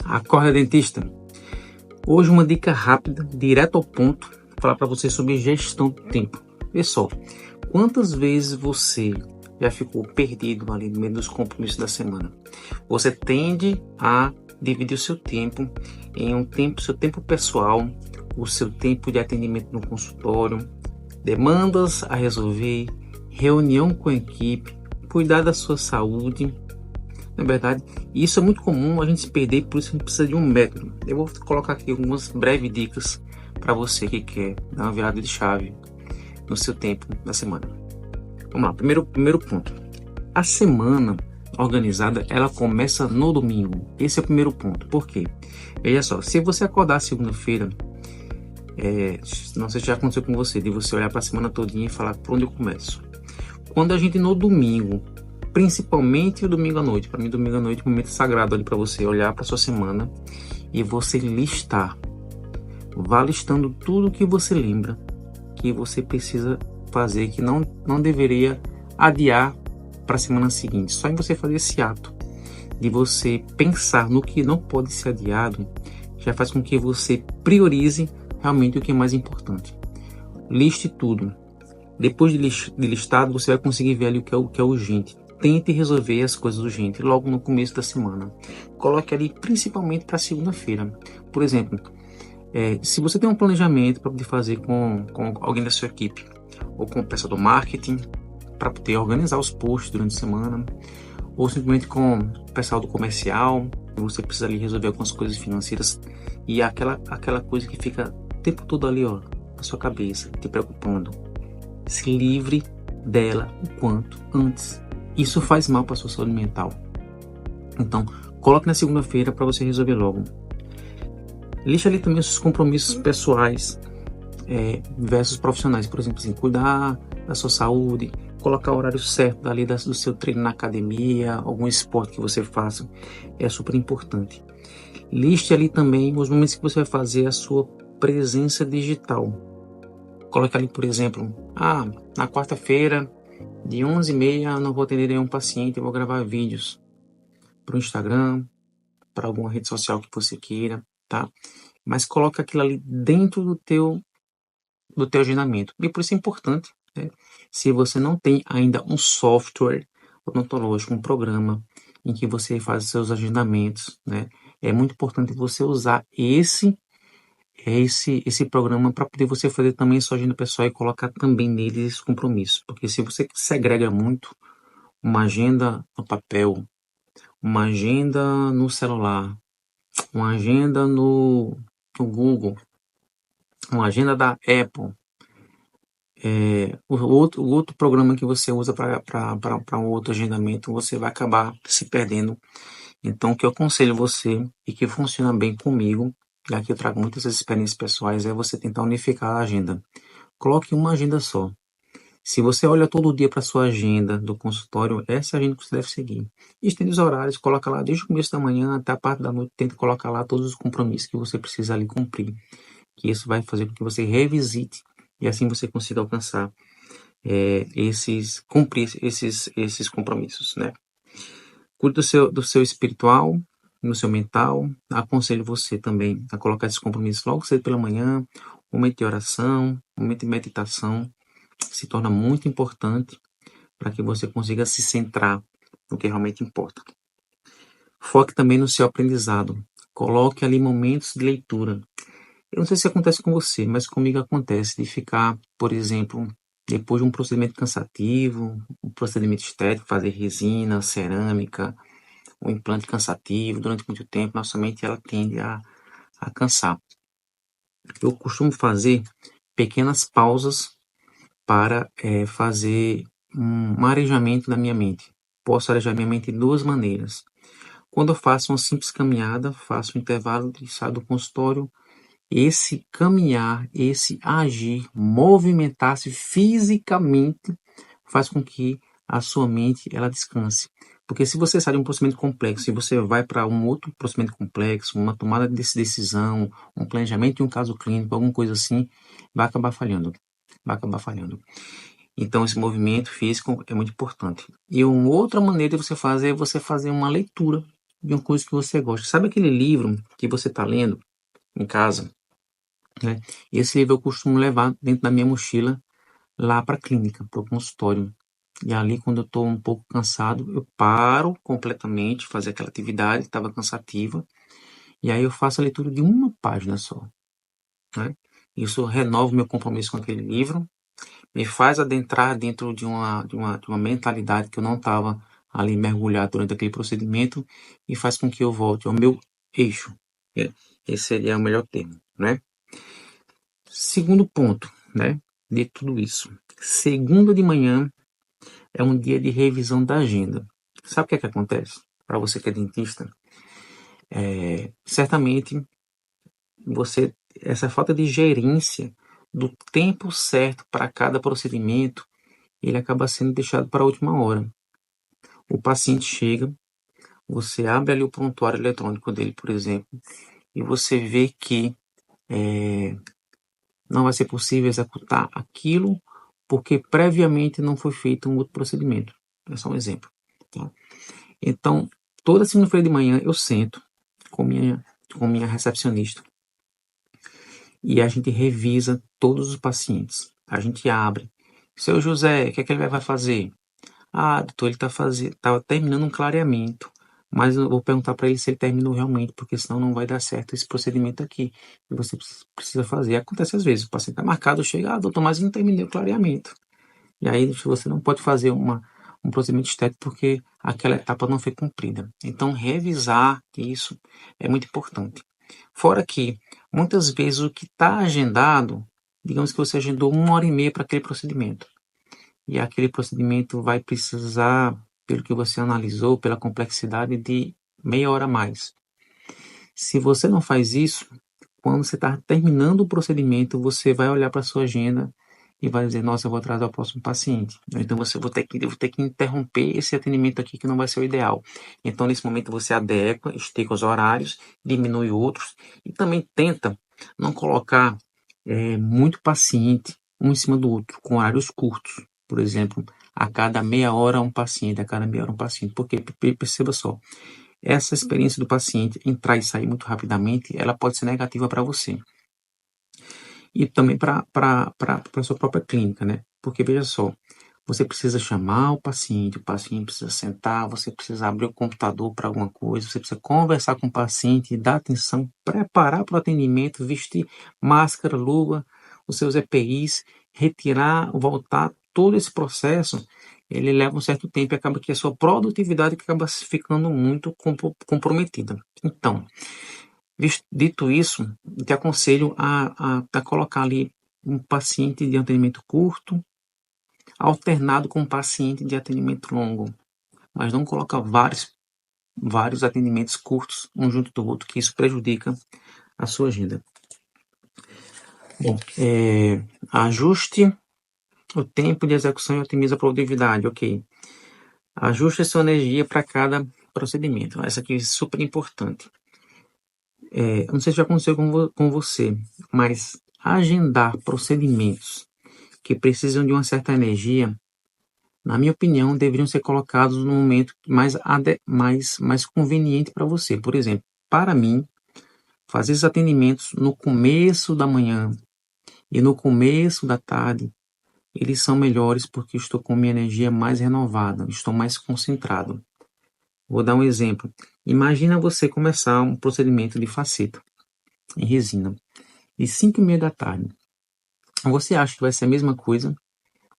Acorda, dentista. Hoje uma dica rápida, direto ao ponto, vou falar para você sobre gestão do tempo. Pessoal, quantas vezes você já ficou perdido ali no meio dos compromissos da semana? Você tende a dividir o seu tempo em seu tempo pessoal, o seu tempo de atendimento no consultório, demandas a resolver, reunião com a equipe, cuidar da sua saúde. Na verdade, isso é muito comum a gente se perder, por isso a gente precisa de um método. Eu vou colocar aqui algumas breves dicas para você que quer dar uma virada de chave no seu tempo da semana. Vamos lá, primeiro ponto. A semana organizada, ela começa no domingo. Esse é o primeiro ponto. Por quê? Veja só, se você acordar segunda-feira, não sei se já aconteceu com você, de você olhar para a semana todinha e falar por onde eu começo. Quando a gente no domingo, principalmente o domingo à noite, para mim domingo à noite é um momento sagrado ali para você olhar para sua semana e você listar. Vá listando tudo que você lembra que você precisa fazer, que não deveria adiar para a semana seguinte. Só em você fazer esse ato de você pensar no que não pode ser adiado, já faz com que você priorize realmente o que é mais importante. Liste tudo. Depois de listado, você vai conseguir ver ali o que é urgente. Tente resolver as coisas urgentes logo no começo da semana. Coloque ali principalmente para segunda-feira. Por exemplo, se você tem um planejamento para poder fazer com alguém da sua equipe ou com o pessoal do marketing, para poder organizar os posts durante a semana, ou simplesmente com o pessoal do comercial, você precisa ali resolver algumas coisas financeiras e aquela coisa que fica o tempo todo ali, na sua cabeça, te preocupando. Se livre dela o quanto antes. Isso faz mal para a sua saúde mental. Então, coloque na segunda-feira para você resolver logo. Lixe ali também os seus compromissos pessoais versus profissionais. Por exemplo, assim, cuidar da sua saúde, colocar o horário certo do seu treino na academia, algum esporte que você faça, é super importante. Liste ali também os momentos que você vai fazer a sua presença digital. Coloque ali, por exemplo, na quarta-feira, de 11h30, eu não vou atender nenhum paciente, eu vou gravar vídeos para o Instagram, para alguma rede social que você queira, tá? Mas coloca aquilo ali dentro do teu agendamento. E por isso é importante, né? Se você não tem ainda um software odontológico, um programa em que você faz os seus agendamentos, né? É muito importante você usar esse programa para poder você fazer também a sua agenda pessoal e colocar também nele esse compromisso. Porque se você segrega muito uma agenda no papel, uma agenda no celular, uma agenda no Google, uma agenda da Apple, o outro programa que você usa para um outro agendamento, você vai acabar se perdendo. Então, o que eu aconselho você e que funciona bem comigo, já que eu trago muitas experiências pessoais, é você tentar unificar a agenda. Coloque uma agenda só. Se você olha todo dia para sua agenda do consultório, essa é a agenda que você deve seguir. Estende os horários, coloca lá desde o começo da manhã até a parte da noite, tenta colocar lá todos os compromissos que você precisa ali cumprir. Que isso vai fazer com que você revisite e assim você consiga alcançar cumprir esses compromissos, né? Cuide do seu espiritual, no seu mental. Aconselho você também a colocar esses compromissos logo cedo pela manhã, um momento de oração, um momento de meditação, se torna muito importante para que você consiga se centrar no que realmente importa. Foque também no seu aprendizado. Coloque ali momentos de leitura. Eu não sei se acontece com você, mas comigo acontece de ficar, por exemplo, depois de um procedimento cansativo, um procedimento estético, fazer resina, cerâmica, um implante cansativo, durante muito tempo, nossa mente ela tende a cansar. Eu costumo fazer pequenas pausas para fazer um arejamento da minha mente. Posso arejar minha mente de duas maneiras. Quando eu faço uma simples caminhada, faço um intervalo de sair do consultório, esse caminhar, esse agir, movimentar-se fisicamente faz com que a sua mente ela descanse. Porque se você sai de um procedimento complexo e você vai para um outro procedimento complexo, uma tomada de decisão, um planejamento de um caso clínico, alguma coisa assim, vai acabar falhando. Então, esse movimento físico é muito importante. E uma outra maneira de você fazer é você fazer uma leitura de uma coisa que você gosta. Sabe aquele livro que você está lendo em casa, né? Esse livro eu costumo levar dentro da minha mochila lá para a clínica, para o consultório. E ali, quando eu estou um pouco cansado, eu paro completamente, fazer aquela atividade que estava cansativa, e aí eu faço a leitura de uma página só, né? Isso renova o meu compromisso com aquele livro, me faz adentrar dentro de uma mentalidade que eu não estava ali mergulhado durante aquele procedimento e faz com que eu volte ao meu eixo. É, esse seria o melhor termo, né? Segundo ponto, né, de tudo isso. Segunda de manhã é um dia de revisão da agenda. Sabe o que é que acontece? Para você que é dentista, certamente essa falta de gerência do tempo certo para cada procedimento, ele acaba sendo deixado para a última hora. O paciente chega, você abre ali o prontuário eletrônico dele, por exemplo, e você vê que não vai ser possível executar aquilo porque previamente não foi feito um outro procedimento. É só um exemplo. Tá? Então, toda segunda-feira de manhã eu sento com minha recepcionista e a gente revisa todos os pacientes. A gente abre. Seu José, o que é que ele vai fazer? Ah, doutor, ele tá terminando um clareamento. Mas eu vou perguntar para ele se ele terminou realmente, porque senão não vai dar certo esse procedimento aqui. E você precisa fazer. Acontece às vezes, o paciente está marcado, chega, doutor, mas eu não terminei o clareamento. E aí você não pode fazer um procedimento estético porque aquela etapa não foi cumprida. Então, revisar isso é muito importante. Fora que, muitas vezes, o que está agendado, digamos que você agendou 1 hora e meia para aquele procedimento. E aquele procedimento vai precisar, pelo que você analisou, pela complexidade, de meia hora a mais. Se você não faz isso, quando você está terminando o procedimento, você vai olhar para a sua agenda e vai dizer, nossa, eu vou atrasar o próximo paciente. Então eu vou ter que interromper esse atendimento aqui que não vai ser o ideal. Então, nesse momento, você adequa, estica os horários, diminui outros e também tenta não colocar muito paciente um em cima do outro, com horários curtos. Por exemplo, a cada meia hora um paciente, a cada meia hora um paciente. Porque, perceba só, essa experiência do paciente entrar e sair muito rapidamente, ela pode ser negativa para você. E também para a sua própria clínica, né? Porque, veja só, você precisa chamar o paciente precisa sentar, você precisa abrir o computador para alguma coisa, você precisa conversar com o paciente, dar atenção, preparar para o atendimento, vestir máscara, luva, os seus EPIs, retirar, voltar, todo esse processo, ele leva um certo tempo e acaba que a sua produtividade acaba ficando muito comprometida. Então, dito isso, te aconselho a colocar ali um paciente de atendimento curto, alternado com um paciente de atendimento longo, mas não coloca vários atendimentos curtos, um junto do outro, que isso prejudica a sua agenda. Bom, ajuste o tempo de execução e otimiza a produtividade, ok. Ajuste a sua energia para cada procedimento. Essa aqui é super importante. Não sei se já aconteceu com você, mas agendar procedimentos que precisam de uma certa energia, na minha opinião, deveriam ser colocados no momento mais conveniente para você. Por exemplo, para mim, fazer esses atendimentos no começo da manhã e no começo da tarde, eles são melhores porque eu estou com minha energia mais renovada, estou mais concentrado. Vou dar um exemplo. Imagina você começar um procedimento de faceta em resina de 5h30 da tarde. Você acha que vai ser a mesma coisa?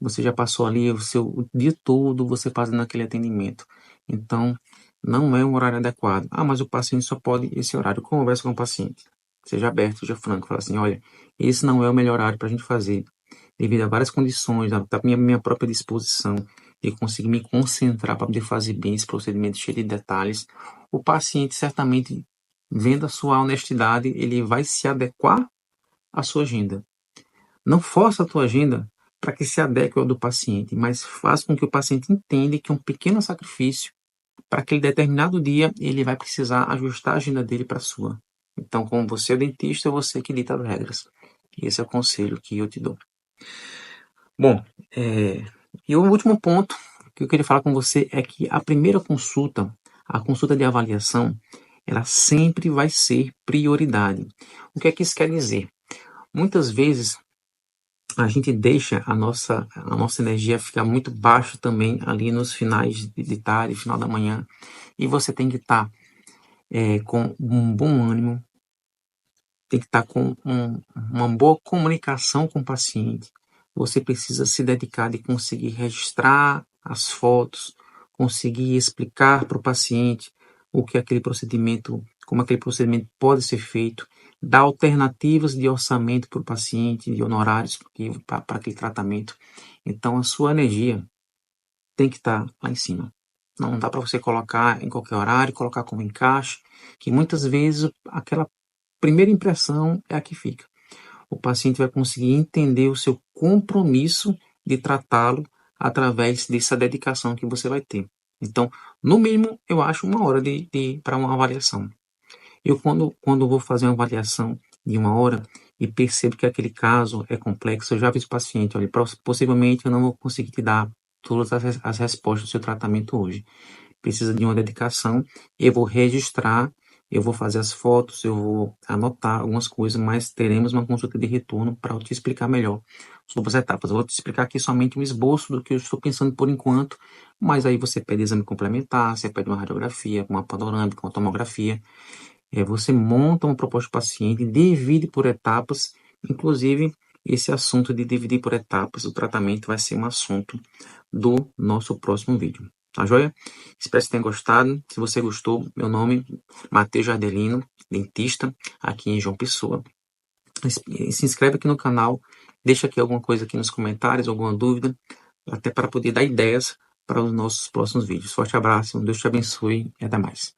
Você já passou ali o dia todo você fazendo aquele atendimento. Então, não é um horário adequado. Ah, mas o paciente só pode esse horário. Conversa com o paciente. Seja aberto, seja franco. Fala assim, olha, esse não é o melhor horário para a gente fazer. Devido a várias condições, da minha própria disposição, de conseguir me concentrar para poder fazer bem esse procedimento cheio de detalhes, o paciente certamente, vendo a sua honestidade, ele vai se adequar à sua agenda. Não força a tua agenda para que se adeque ao do paciente, mas faz com que o paciente entenda que um pequeno sacrifício para aquele determinado dia ele vai precisar ajustar a agenda dele para a sua. Então, como você é dentista, você que dita as regras. Esse é o conselho que eu te dou. Bom, e o último ponto que eu queria falar com você é que a primeira consulta, A consulta de avaliação, ela sempre vai ser prioridade. O que é que isso quer dizer? Muitas vezes a gente deixa a nossa energia ficar muito baixa também ali nos finais de tarde, final da manhã, e você tem que estar com um bom ânimo, tem que estar com uma boa comunicação com o paciente. Você precisa se dedicar de conseguir registrar as fotos, conseguir explicar para o paciente o que aquele procedimento, como aquele procedimento pode ser feito, dar alternativas de orçamento para o paciente, de honorários para aquele tratamento. Então, a sua energia tem que estar lá em cima. Não dá para você colocar em qualquer horário, colocar como encaixe, que muitas vezes aquela primeira impressão é a que fica. O paciente vai conseguir entender o seu compromisso de tratá-lo através dessa dedicação que você vai ter. Então, no mínimo, eu acho 1 hora para uma avaliação. Eu, quando vou fazer uma avaliação de 1 hora e percebo que aquele caso é complexo, eu já aviso o paciente, olha, possivelmente eu não vou conseguir te dar todas as respostas do seu tratamento hoje. Precisa de uma dedicação, eu vou registrar, eu vou fazer as fotos, eu vou anotar algumas coisas, mas teremos uma consulta de retorno para eu te explicar melhor sobre as etapas. Eu vou te explicar aqui somente um esboço do que eu estou pensando por enquanto, mas aí você pede exame complementar, você pede uma radiografia, uma panorâmica, uma tomografia, você monta uma proposta para o paciente, divide por etapas, inclusive esse assunto de dividir por etapas, o tratamento vai ser um assunto do nosso próximo vídeo. Tá joia? Espero que você tenha gostado. Se você gostou, meu nome é Matheus Jardelino, dentista, aqui em João Pessoa. Se inscreve aqui no canal, deixa aqui alguma coisa aqui nos comentários, alguma dúvida, até para poder dar ideias para os nossos próximos vídeos. Forte abraço, Deus te abençoe e até mais.